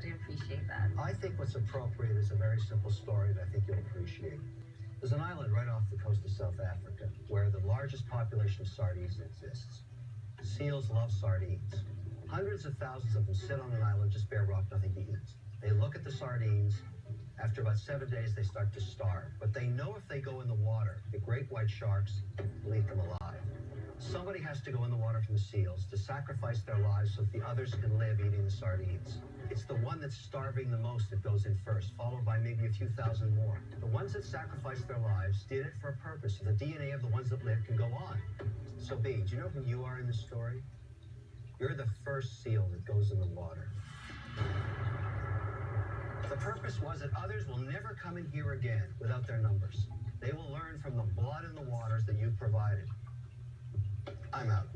glad to appreciate that. I think what's appropriate is a very simple story that I think you'll appreciate. There's an island right off the coast of South Africa where the largest population of sardines exists. Seals love sardines. Hundreds of thousands of them sit on an island, just bare rock, nothing to eat. They look at the sardines. After about 7 days, they start to starve. But they know if they go in the water, the great white sharks will eat them alive. Somebody has to go in the water from the seals to sacrifice their lives so that the others can live eating the sardines. It's the one that's starving the most that goes in first, followed by maybe a few thousand more. The ones that sacrificed their lives did it for a purpose, so the DNA of the ones that live can go on. So, B, do you know who you are in this story? You're the first seal that goes in the water. The purpose was that others will never come in here again without their numbers. They will learn from the blood in the waters that you provided. I'm out.